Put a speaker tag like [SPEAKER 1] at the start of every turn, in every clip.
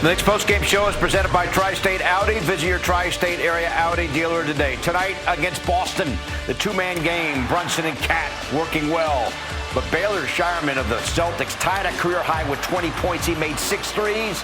[SPEAKER 1] The next postgame show is presented by Tri-State Audi. Visit your Tri-State area Audi dealer today. Tonight against Boston, the two-man game. Brunson and Cat working well. But Baylor Shireman of the Celtics tied a career high with 20 points. He made 6 threes,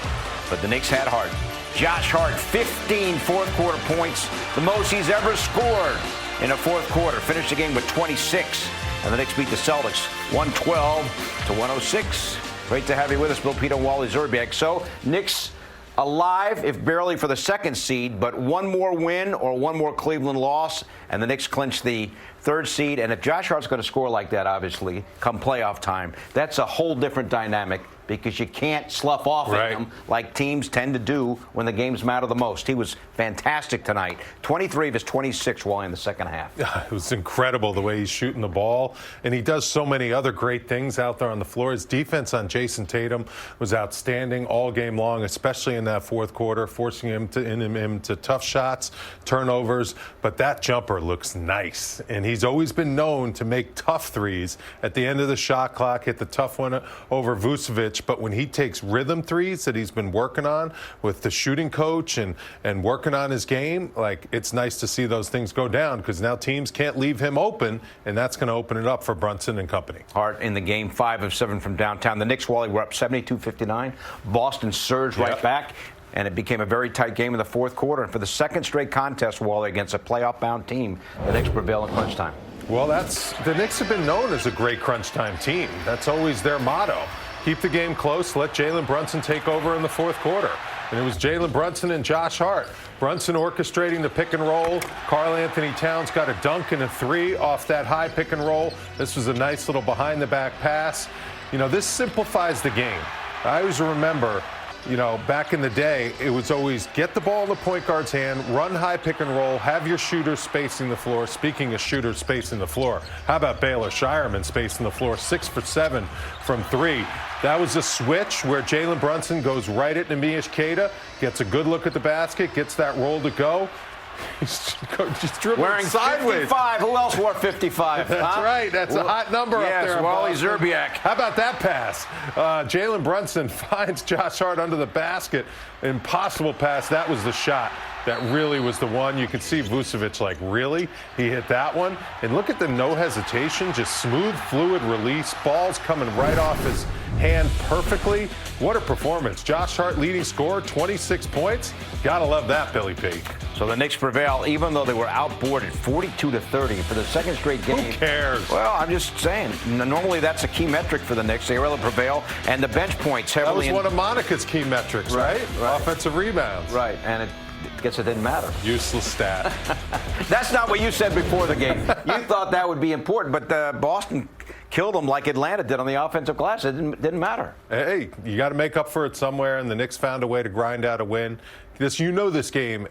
[SPEAKER 1] but the Knicks had Hart. Josh Hart, 15 fourth-quarter points, the most he's ever scored in a fourth quarter. Finished the game with 26, and the Knicks beat the Celtics 112-106. Great to have you with us, Bill Pidto, Wally Szczerbiak. So, Knicks alive, if barely for the second seed, but one more win or one more Cleveland loss, and the Knicks clinch the third seed. And if Josh Hart's going to score like that, obviously, come playoff time, that's a whole different dynamic because you can't slough off at him like teams tend to do when the games matter the most. He was fantastic tonight. 23 of his 26 while in the second half.
[SPEAKER 2] It was incredible the way he's shooting the ball, and he does so many other great things out there on the floor. His defense on Jason Tatum was outstanding all game long, especially in that fourth quarter, forcing him to tough shots, turnovers. But that jumper looks nice, and he's always been known to make tough threes at the end of the shot clock, hit the tough one over Vucevic. But when he takes rhythm threes that he's been working on with the shooting coach and working on his game, like, it's nice to see those things go down because now teams can't leave him open, and that's going to open it up for Brunson and company.
[SPEAKER 1] Hart in the game, 5 of 7 from downtown. The Knicks, Wally, were up 72-59. Boston surged right back, and it became a very tight game in the fourth quarter. And for the second straight contest, Wally, against a playoff-bound team, the Knicks prevail in crunch time.
[SPEAKER 2] Well, the Knicks have been known as a great crunch time team. That's always their motto. Keep the game close, let Jalen Brunson take over in the fourth quarter. And it was Jalen Brunson and Josh Hart. Brunson orchestrating the pick and roll. Karl Anthony Towns got a dunk and a 3 off that high pick and roll. This was a nice little behind the back pass. You know, this simplifies the game. I always remember, you know, back in the day, it was always get the ball in the point guard's hand, run high pick and roll, have your shooters spacing the floor. Speaking of shooters spacing the floor, how about Baylor Shireman spacing the floor, 6 for 7 from 3. That was a switch where Jalen Brunson goes right at Neemias Queta, gets a good look at the basket, gets that roll to go. He's just dribbling
[SPEAKER 1] wearing
[SPEAKER 2] sideways.
[SPEAKER 1] 55. Who else wore 55?
[SPEAKER 2] That's right. That's a hot number up there.
[SPEAKER 1] Yes, Wally Szczerbiak.
[SPEAKER 2] How about that pass? Jalen Brunson finds Josh Hart under the basket. Impossible pass. That was the shot. That really was the one. You could see Vucevic like, really? He hit that one? And look at the no hesitation, just smooth, fluid release. Ball's coming right off his hand perfectly. What a performance. Josh Hart, leading scorer, 26 points. Gotta love that, Billy P.
[SPEAKER 1] So the Knicks prevail, even though they were outboarded 42-30 for the second straight game.
[SPEAKER 2] Who cares?
[SPEAKER 1] Well, I'm just saying, normally that's a key metric for the Knicks. They were able to prevail, and the bench points heavily.
[SPEAKER 2] That was one of Monica's key metrics, right? Offensive rebounds.
[SPEAKER 1] Right, and it guess it didn't matter.
[SPEAKER 2] Useless stat.
[SPEAKER 1] That's not what you said before the game. You thought that would be important, but Boston killed them like Atlanta did on the offensive glass. It didn't matter.
[SPEAKER 2] Hey, you got to make up for it somewhere, and the Knicks found a way to grind out a win. This game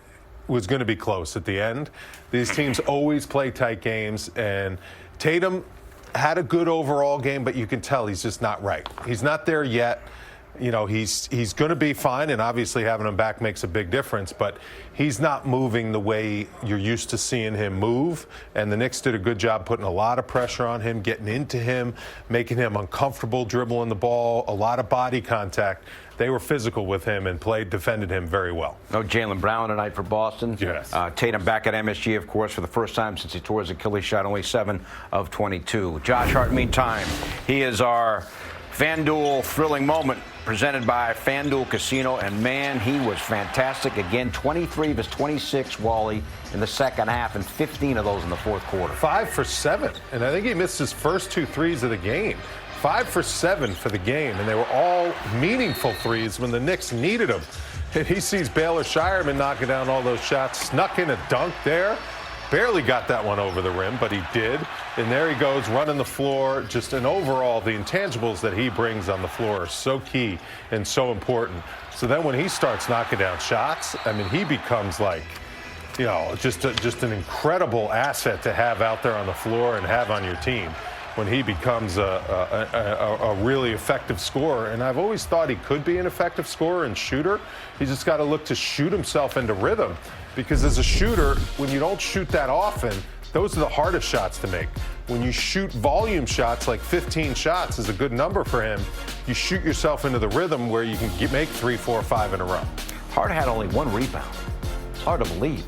[SPEAKER 2] was going to be close at the end. These teams always play tight games, and Tatum had a good overall game, but you can tell he's just not right. He's not there yet. You know, he's going to be fine, and obviously having him back makes a big difference, but he's not moving the way you're used to seeing him move, and the Knicks did a good job putting a lot of pressure on him, getting into him, making him uncomfortable, dribbling the ball, a lot of body contact. They were physical with him and defended him very well.
[SPEAKER 1] No Jaylen Brown tonight for Boston. Yes. Tatum back at MSG, of course, for the first time since he tore his Achilles, shot only 7 of 22. Josh Hart, meantime, he is our FanDuel thrilling moment presented by FanDuel Casino, and man, he was fantastic again. 23 of his 26, Wally, in the second half, and 15 of those in the fourth quarter.
[SPEAKER 2] 5 for 7, and I think he missed his first 2 threes of the game. 5 for 7 for the game, and they were all meaningful threes when the Knicks needed them. And he sees Baylor Shireman knocking down all those shots, snuck in a dunk there. Barely got that one over the rim, but he did. And there he goes, running the floor. Just an overall, the intangibles that he brings on the floor are so key and so important. So then when he starts knocking down shots, I mean, he becomes like, you know, just an incredible asset to have out there on the floor and have on your team when he becomes a really effective scorer. And I've always thought he could be an effective scorer and shooter. He's just got to look to shoot himself into rhythm. Because as a shooter, when you don't shoot that often, those are the hardest shots to make. when you shoot volume shots, like 15 shots is a good number for him, you shoot yourself into the rhythm where you can make 3, 4, 5 in a row.
[SPEAKER 1] Hart had only 1 rebound. It's hard to believe.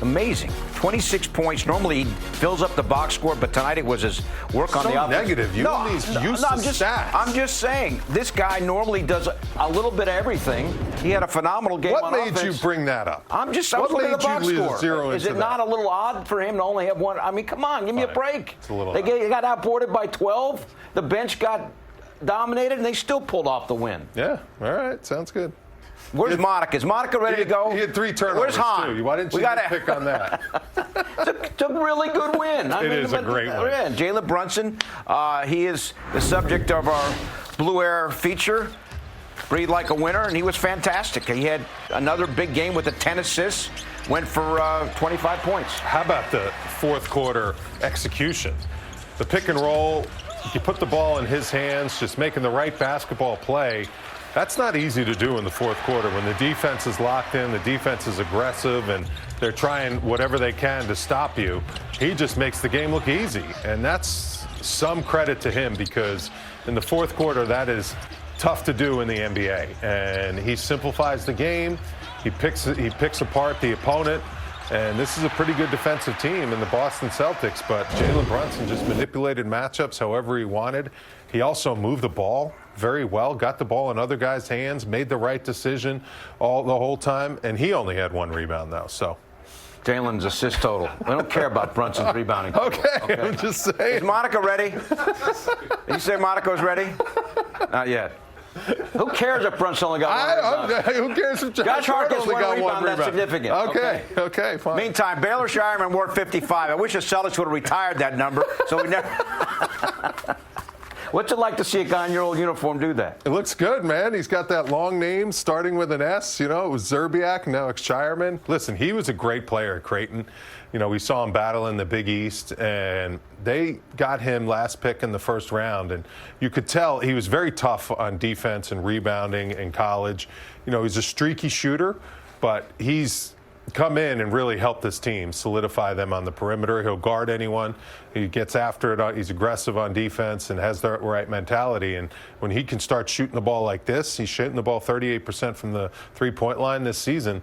[SPEAKER 1] Amazing. 26 points. Normally he fills up the box score, but tonight it was his work on the offense.
[SPEAKER 2] Negative. You and these useless stats.
[SPEAKER 1] I'm just saying, this guy normally does a little bit of everything. He had a phenomenal game on offense.
[SPEAKER 2] What made you bring that up?
[SPEAKER 1] I was looking at the box score. Is it not a little odd for him to only have 1? I mean, come on, give me a break.
[SPEAKER 2] It's a little
[SPEAKER 1] They got outboarded by 12. The bench got dominated, and they still pulled off the win.
[SPEAKER 2] Yeah, all right, sounds good.
[SPEAKER 1] Where's Monica? Is Monica ready to go?
[SPEAKER 2] He had 3 turnovers, too. Why didn't you pick on that?
[SPEAKER 1] It's a really good win.
[SPEAKER 2] It is a great win.
[SPEAKER 1] Yeah, Jalen Brunson, he is the subject of our Blue Air feature, Breathe Like a Winner, and he was fantastic. He had another big game with the 10 assists, went for 25 points.
[SPEAKER 2] How about the fourth quarter execution? The pick and roll, you put the ball in his hands, just making the right basketball play. That's not easy to do in the fourth quarter when the defense is locked in, the defense is aggressive, and they're trying whatever they can to stop you. He just makes the game look easy, and that's some credit to him because in the fourth quarter, that is tough to do in the NBA. And he simplifies the game. He picks apart the opponent. And this is a pretty good defensive team in the Boston Celtics, but Jalen Brunson just manipulated matchups however he wanted. He also moved the ball very well, got the ball in other guys' hands, made the right decision the whole time, and he only had 1 rebound, though. So
[SPEAKER 1] Jalen's assist total. We don't care about Brunson's rebounding total.
[SPEAKER 2] Okay, I'm just saying.
[SPEAKER 1] Is Monica ready? Did you say Monica's ready? Not yet. Who cares if Brunson only got 1 rebound?
[SPEAKER 2] Who cares if Josh Hart
[SPEAKER 1] gets
[SPEAKER 2] only got 1 rebound?
[SPEAKER 1] That's significant.
[SPEAKER 2] Okay, fine.
[SPEAKER 1] Meantime, Baylor Shireman wore 55. I wish the Celtics would have retired that number, so we never. What's it like to see a guy in your old uniform do that?
[SPEAKER 2] It looks good, man. He's got that long name starting with an S. You know, it was Szczerbiak, now it's Shireman. Listen, he was a great player at Creighton. You know, we saw him battle in the Big East, and they got him last pick in the first round. And you could tell he was very tough on defense and rebounding in college. You know, he's a streaky shooter, but he's come in and really help this team solidify them on the perimeter. He'll guard anyone. He gets after it. He's aggressive on defense and has the right mentality. And when he can start shooting the ball like this, he's shooting the ball 38% from the three-point line this season.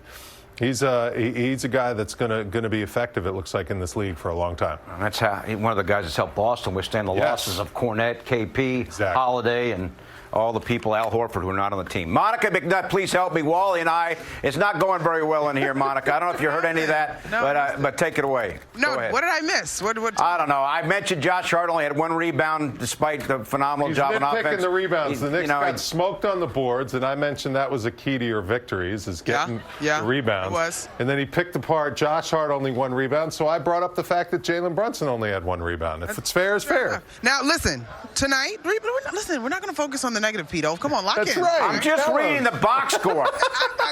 [SPEAKER 2] He's a guy that's going to be effective, it looks like, in this league for a long time.
[SPEAKER 1] That's how one of the guys that's helped Boston withstand the losses of Cornette, KP, Holiday, and all the people, Al Horford, who are not on the team. Monica McNutt, please help me. Wally and I, it's not going very well in here, Monica. I don't know if you heard any of that, but take it away.
[SPEAKER 3] No, what did I miss? What?
[SPEAKER 1] I don't know. I mentioned Josh Hart only had 1 rebound despite the phenomenal job on offense.
[SPEAKER 2] He's been picking the rebounds. The Knicks got smoked on the boards, and I mentioned that was a key to your victories, is getting the rebounds.
[SPEAKER 3] It was.
[SPEAKER 2] And then he picked apart Josh Hart only 1 rebound, so I brought up the fact that Jalen Brunson only had 1 rebound. If it's fair, it's fair.
[SPEAKER 3] Now, listen, tonight, we're not going to focus on the negative, Pidto. Come on, lock in.
[SPEAKER 2] That's right.
[SPEAKER 1] I'm just reading the box score.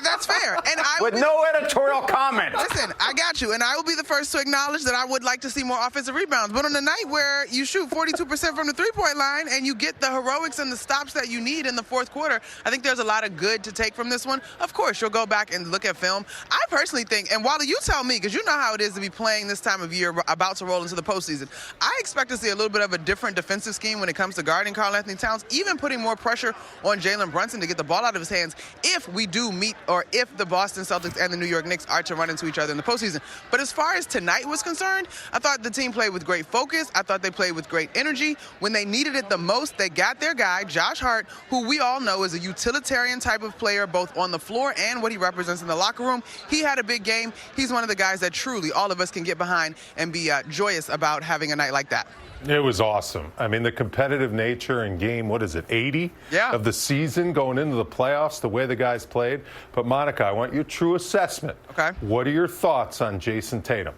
[SPEAKER 3] That's fair. And
[SPEAKER 1] with no editorial comment.
[SPEAKER 3] Listen, I got you, and I will be the first to acknowledge that I would like to see more offensive rebounds. But on a night where you shoot 42% from the three-point line and you get the heroics and the stops that you need in the fourth quarter, I think there's a lot of good to take from this one. Of course, you'll go back and look at film. I personally think, and Wally, you tell me, because you know how it is to be playing this time of year, about to roll into the postseason. I expect to see a little bit of a different defensive scheme when it comes to guarding Karl-Anthony Towns, even putting more pressure on Jalen Brunson to get the ball out of his hands if we do meet, or if the Boston Celtics and the New York Knicks are to run into each other in the postseason. But as far as tonight was concerned, I thought the team played with great focus. I thought they played with great energy. When they needed it the most, they got their guy, Josh Hart, who we all know is a utilitarian type of player, both on the floor and what he represents in the locker room. He had a big game. He's one of the guys that truly all of us can get behind and be joyous about having a night like that.
[SPEAKER 2] It was awesome. I mean, the competitive nature in game, 80 of the season going into the playoffs, the way the guys played. But, Monica, I want your true assessment.
[SPEAKER 3] Okay.
[SPEAKER 2] What are your thoughts on Jason Tatum?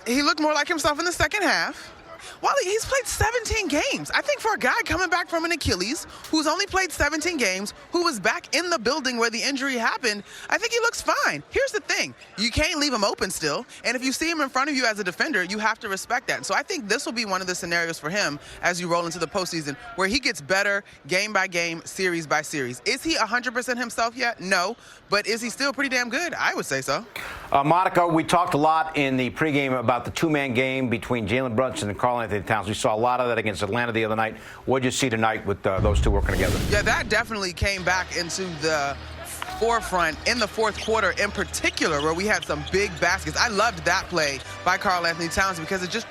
[SPEAKER 3] He looked more like himself in the second half. Wally, he's played 17 games. I think for a guy coming back from an Achilles, who's only played 17 games, who was back in the building where the injury happened, I think he looks fine. Here's the thing. You can't leave him open still. And if you see him in front of you as a defender, you have to respect that. So I think this will be one of the scenarios for him as you roll into the postseason where he gets better game by game, series by series. Is he 100% himself yet? No. But is he still pretty damn good? I would say so.
[SPEAKER 1] Monica, we talked a lot in the pregame about the two-man game between Jalen Brunson and Karl-Anthony Towns. We saw a lot of that against Atlanta the other night. What did you see tonight with those two working together?
[SPEAKER 3] Yeah, that definitely came back into the forefront in the fourth quarter in particular, where we had some big baskets. I loved that play by Karl-Anthony Towns because it just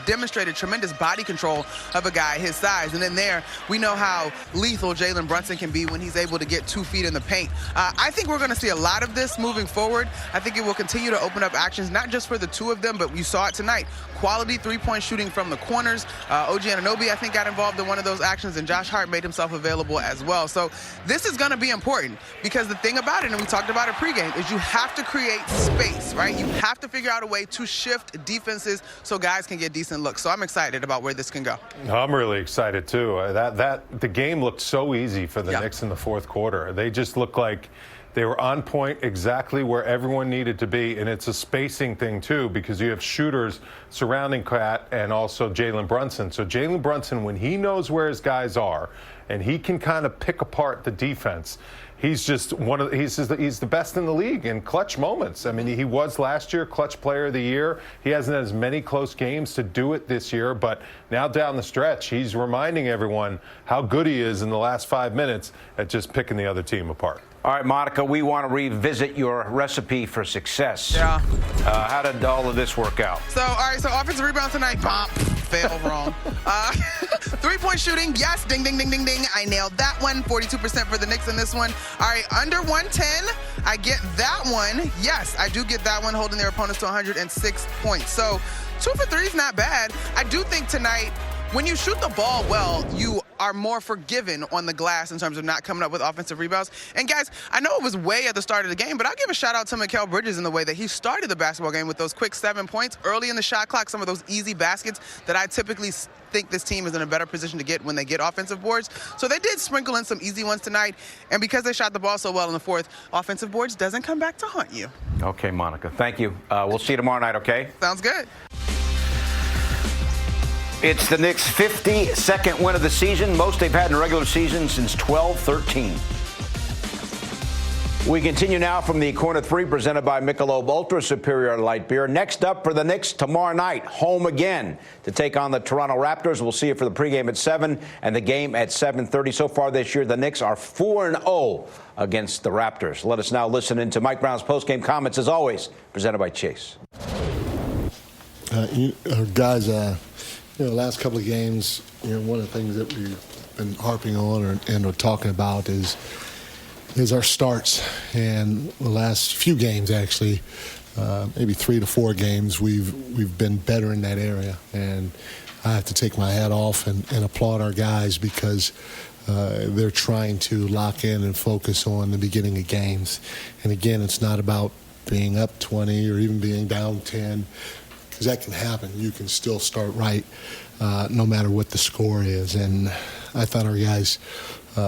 [SPEAKER 3] demonstrated tremendous body control of a guy his size. And then there, we know how lethal Jalen Brunson can be when he's able to get 2 feet in the paint. I think we're going to see a lot of this moving forward. I think it will continue to open up actions, not just for the two of them, but you saw it tonight. Quality three-point shooting from the corners. OG Anunoby, I think, got involved in one of those actions, and Josh Hart made himself available as well. So this is going to be important because the thing about it, and we talked about it pregame, is you have to create space, right? You have to figure out a way to shift defenses so guys can get decent looks. So I'm excited about where this can go.
[SPEAKER 2] I'm really excited too. The game looked so easy for the Knicks in the fourth quarter. They just looked like they were on point exactly where everyone needed to be, and it's a spacing thing too because you have shooters surrounding Kat and also Jalen Brunson. So Jalen Brunson, when he knows where his guys are and he can kind of pick apart the defense, he's just he's the best in the league in clutch moments. I mean, he was last year clutch player of the year. He hasn't had as many close games to do it this year, but now down the stretch, he's reminding everyone how good he is in the last 5 minutes at just picking the other team apart.
[SPEAKER 1] All right, Monica, we want to revisit your recipe for success.
[SPEAKER 3] Yeah.
[SPEAKER 1] How did all of this work out?
[SPEAKER 3] So, all right, so offensive rebound tonight, bump, fail, wrong. Three-point shooting, yes, ding, ding, ding, ding, ding. I nailed that one, 42% for the Knicks in this one. All right, under 110, I get that one. Yes, I do get that one, holding their opponents to 106 points. So 2 for 3 is not bad. I do think tonight, when you shoot the ball well, you are more forgiven on the glass in terms of not coming up with offensive rebounds. And guys, I know it was way at the start of the game, but I'll give a shout out to Mikal Bridges in the way that he started the basketball game with those quick 7 points early in the shot clock, some of those easy baskets that I typically think this team is in a better position to get when they get offensive boards. So they did sprinkle in some easy ones tonight. And because they shot the ball so well in the fourth, offensive boards doesn't come back to haunt you.
[SPEAKER 1] Okay, Monica, thank you. We'll see you tomorrow night, okay?
[SPEAKER 3] Sounds good.
[SPEAKER 1] It's the Knicks' 52nd win of the season, most they've had in a regular season since 12-13. We continue now from the Corner 3, presented by Michelob Ultra Superior Light Beer. Next up for the Knicks tomorrow night, home again to take on the Toronto Raptors. We'll see you for the pregame at 7 and the game at 7:30. So far this year, the Knicks are 4-0 against the Raptors. Let us now listen into Mike Brown's postgame comments, as always, presented by Chase.
[SPEAKER 4] Guys, last couple of games, one of the things that we've been harping on and are talking about is our starts. And the last few games, actually, maybe 3 to 4 games, we've been better in that area. And I have to take my hat off and applaud our guys because they're trying to lock in and focus on the beginning of games. And again, it's not about being up 20 or even being down 10. Because that can happen. You can still start right no matter what the score is. And I thought our guys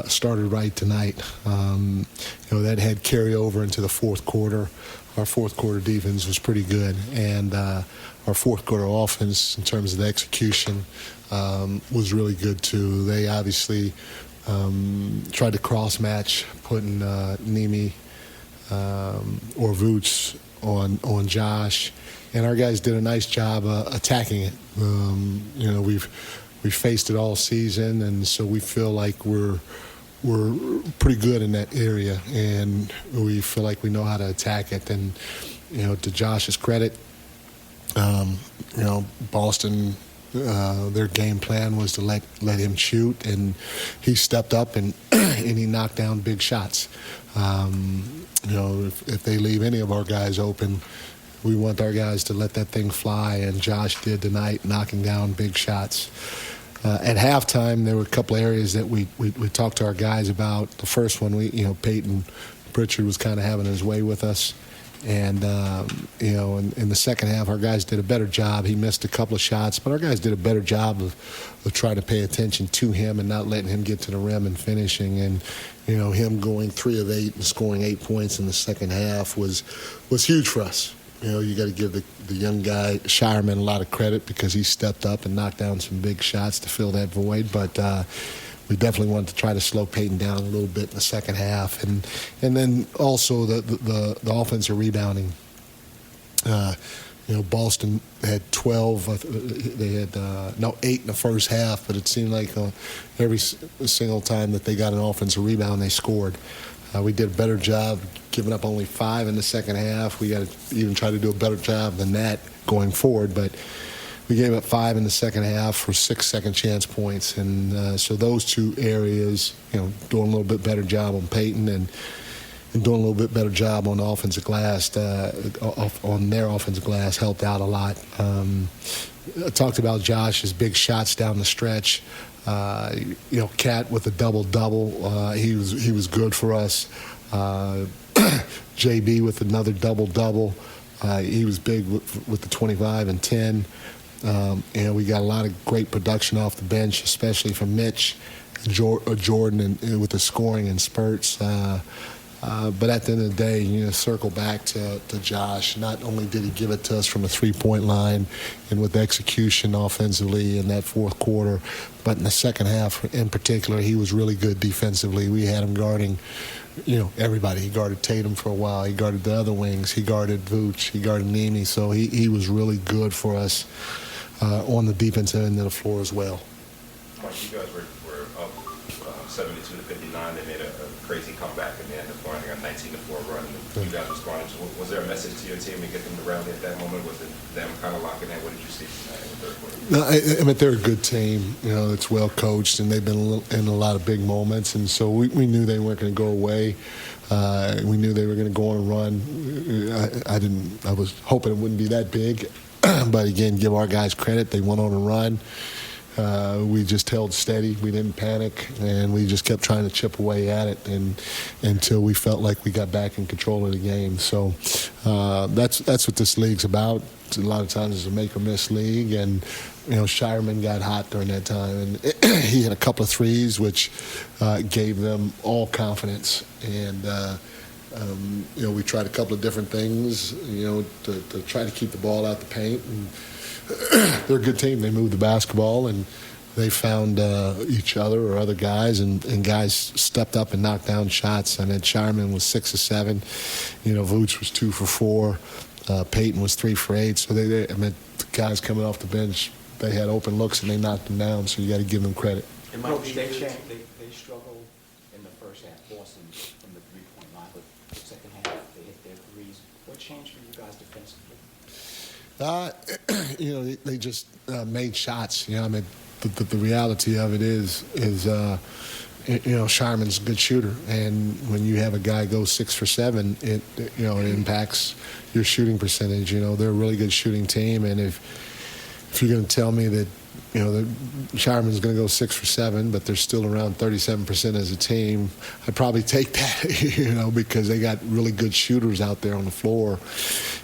[SPEAKER 4] started right tonight. That had carryover into the fourth quarter. Our fourth quarter defense was pretty good. And our fourth quarter offense, in terms of the execution, was really good too. They obviously tried to cross-match, putting Nimi or Vooch on Josh. And our guys did a nice job attacking it. We've faced it all season, and so we feel like we're pretty good in that area, and we feel like we know how to attack it. And to Josh's credit, Boston, their game plan was to let him shoot, and he stepped up and and he knocked down big shots. If they leave any of our guys open, we want our guys to let that thing fly, and Josh did tonight, knocking down big shots. At halftime, there were a couple areas that we talked to our guys about. The first one, Peyton Pritchard was kind of having his way with us, And, in the second half, our guys did a better job. He missed a couple of shots, but our guys did a better job of trying to pay attention to him and not letting him get to the rim and finishing. And, him going 3 of 8 and scoring 8 points in the second half was huge for us. You got to give the young guy, Shireman, a lot of credit because he stepped up and knocked down some big shots to fill that void. But we definitely wanted to try to slow Peyton down a little bit in the second half. And then also the offensive rebounding. Boston had 12. They had 8 in the first half, but it seemed like every single time that they got an offensive rebound, they scored. We did a better job giving up only 5 in the second half. We got to even try to do a better job than that going forward, but we gave up 5 in the second half for 6 second chance points. And so those 2 areas, doing a little bit better job on Peyton and doing a little bit better job on the offensive glass, on their offensive glass helped out a lot. I talked about Josh's big shots down the stretch. Cat with a double-double. He was good for us. JB with another double-double. He was big with the 25 and 10. And we got a lot of great production off the bench, especially from Mitch, Jordan, and with the scoring in spurts. But at the end of the day, circle back to Josh. Not only did he give it to us from a three-point line and with execution offensively in that fourth quarter, but in the second half in particular, he was really good defensively. We had him guarding, everybody. He guarded Tatum for a while. He guarded the other wings. He guarded Vooch. He guarded Nemi. So he was really good for us on the defensive end of the floor as well.
[SPEAKER 5] Mike, you guys were up 72-59. They made a crazy comeback and they ended up going on a 19-4 run. And you guys responded. So was there a message to your team to get them to rally at that moment? Was it them kind of locking in? What did you see in the third quarter?
[SPEAKER 4] No, I mean, they're a good team. It's well coached, and they've been in a lot of big moments. And so we knew they weren't going to go away. We knew they were going to go on a run. I was hoping it wouldn't be that big. But again, give our guys credit. They went on a run. We just held steady. We didn't panic, and we just kept trying to chip away at it until we felt like we got back in control of the game. So that's what this league's about. A lot of times it's a make-or-miss league, and Shireman got hot during that time, and he had a couple of threes, which gave them all confidence. And we tried a couple of different things, to try to keep the ball out the paint. And they're a good team. They moved the basketball, and they found each other or other guys, and guys stepped up and knocked down shots. I mean, Shireman was 6 of 7. Vooch was 2 for 4. Peyton was 3 for 8. So the guys coming off the bench, they had open looks and they knocked them down. So you got to give them credit.
[SPEAKER 6] And Mike, they struggled in the first half. Boston from the three-point line, but the second half they hit their threes. What changed for you guys defensively?
[SPEAKER 4] They just made shots. The reality of it is Shireman's a good shooter, and when you have a guy go 6 for 7, it impacts your shooting percentage. They're a really good shooting team, and if you're going to tell me that that Shireman's going to go 6 for 7, but they're still around 37% as a team, I'd probably take that, because they got really good shooters out there on the floor.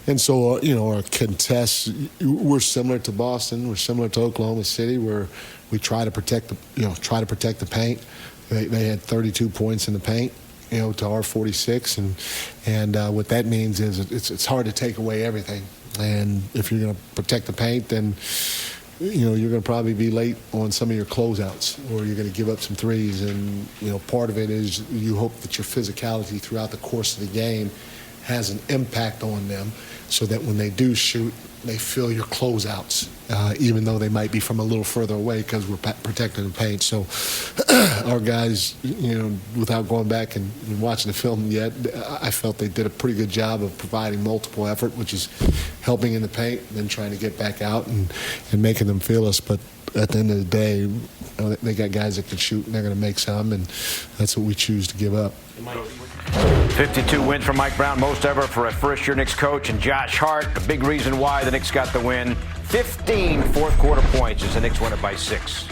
[SPEAKER 4] And so, our contests, we're similar to Boston, we're similar to Oklahoma City, where we try to protect the paint. They had 32 points in the paint, to our 46, and what that means is it's hard to take away everything. And if you're going to protect the paint, then you're going to probably be late on some of your closeouts, or you're going to give up some threes. And part of it is you hope that your physicality throughout the course of the game has an impact on them, so that when they do shoot, they feel your closeouts, even though they might be from a little further away because we're protecting the paint. So our guys, without going back and watching the film yet, I felt they did a pretty good job of providing multiple effort, which is helping in the paint and then trying to get back out and making them feel us. But at the end of the day, they got guys that can shoot, and they're going to make some, and that's what we choose to give up.
[SPEAKER 1] 52 wins for Mike Brown, most ever for a first-year Knicks coach, and Josh Hart, a big reason why the Knicks got the win. 15 fourth-quarter points as the Knicks win it by 6.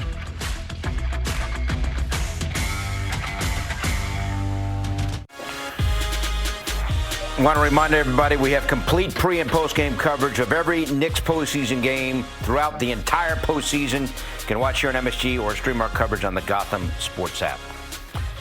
[SPEAKER 1] Want to remind everybody we have complete pre- and post-game coverage of every Knicks postseason game throughout the entire postseason. You can watch here on MSG or stream our coverage on the Gotham Sports App.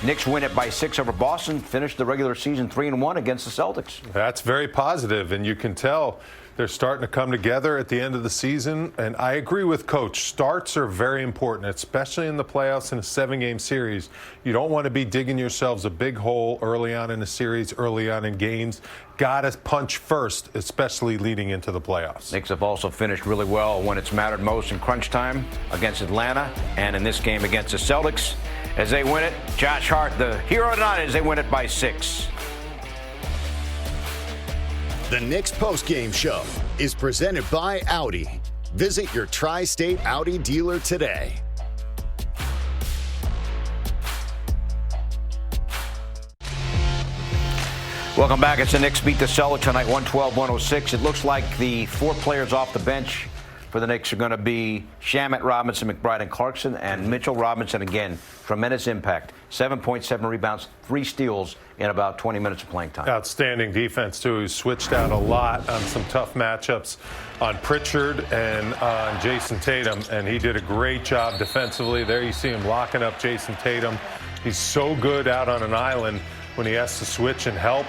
[SPEAKER 1] Knicks win it by 6 over Boston, finished the regular season 3-1 against the Celtics.
[SPEAKER 2] That's very positive, and you can tell they're starting to come together at the end of the season. And I agree with Coach. Starts are very important, especially in the playoffs in a 7-game series. You don't want to be digging yourselves a big hole early on in the series, early on in games. Got to punch first, especially leading into the playoffs.
[SPEAKER 1] Knicks have also finished really well when it's mattered most in crunch time against Atlanta and in this game against the Celtics. As they win it, Josh Hart, the hero tonight, as they win it by 6.
[SPEAKER 7] The Knicks postgame show is presented by Audi. Visit your tri-state Audi dealer today.
[SPEAKER 1] Welcome back. It's the Knicks beat the Celtics tonight, 112-106. It looks like the 4 players off the bench for the Knicks are going to be Shamet, Robinson, McBride, and Clarkson. And Mitchell Robinson, again, tremendous impact. 7.7 rebounds, 3 steals in about 20 minutes of playing time.
[SPEAKER 2] Outstanding defense, too. He switched out a lot on some tough matchups on Pritchard and on Jason Tatum, and he did a great job defensively. There you see him locking up Jason Tatum. He's so good out on an island when he has to switch and help.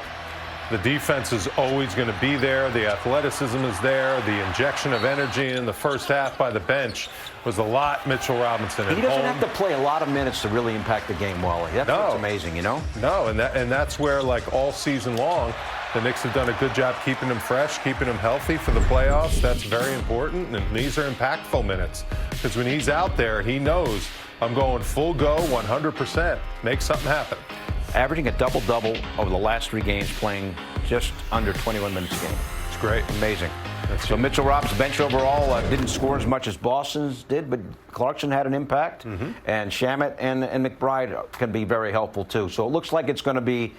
[SPEAKER 2] The defense is always going to be there. The athleticism is there. The injection of energy in the first half by the bench was a lot. Mitchell Robinson at
[SPEAKER 1] He doesn't
[SPEAKER 2] home.
[SPEAKER 1] have to play a lot of minutes to really impact the game, Wally. That's what's amazing, you know?
[SPEAKER 2] No, and that's where, like, all season long, the Knicks have done a good job keeping him fresh, keeping him healthy for the playoffs. That's very important, and these are impactful minutes. Because when he's out there, he knows, I'm going full go, 100%. Make something happen.
[SPEAKER 1] Averaging a double-double over the last 3 games, playing just under 21 minutes a game.
[SPEAKER 2] It's great.
[SPEAKER 1] Amazing. So Mitchell Robinson, bench overall, didn't score as much as Boston's did, but Clarkson had an impact. And Shamet and McBride can be very helpful, too. So it looks like it's going to be,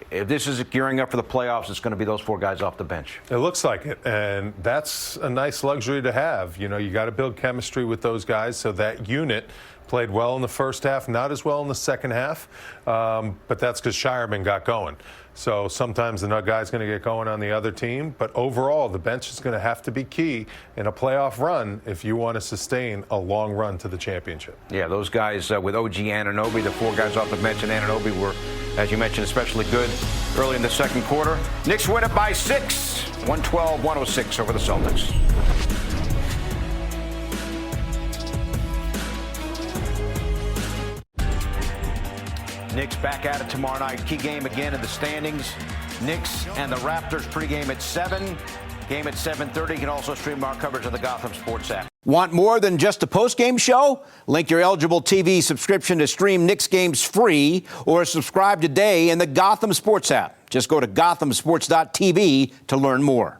[SPEAKER 1] if this is gearing up for the playoffs, it's going to be those 4 guys off the bench.
[SPEAKER 2] It looks like it, and that's a nice luxury to have. You know, you got to build chemistry with those guys, so that unit played well in the first half, not as well in the second half, but that's because Shireman got going. So sometimes the guy's going to get going on the other team, but overall the bench is going to have to be key in a playoff run if you want to sustain a long run to the championship.
[SPEAKER 1] Yeah, those guys with OG Anunoby, the 4 guys off the bench, and Anunoby were, as you mentioned, especially good early in the second quarter. Knicks win it by 6, 112-106 over the Celtics. Knicks back at it tomorrow night. Key game again in the standings. Knicks and the Raptors pregame at 7. Game at 7:30. You can also stream our coverage on the Gotham Sports App. Want more than just a post-game show? Link your eligible TV subscription to stream Knicks games free or subscribe today in the Gotham Sports App. Just go to gothamsports.tv to learn more.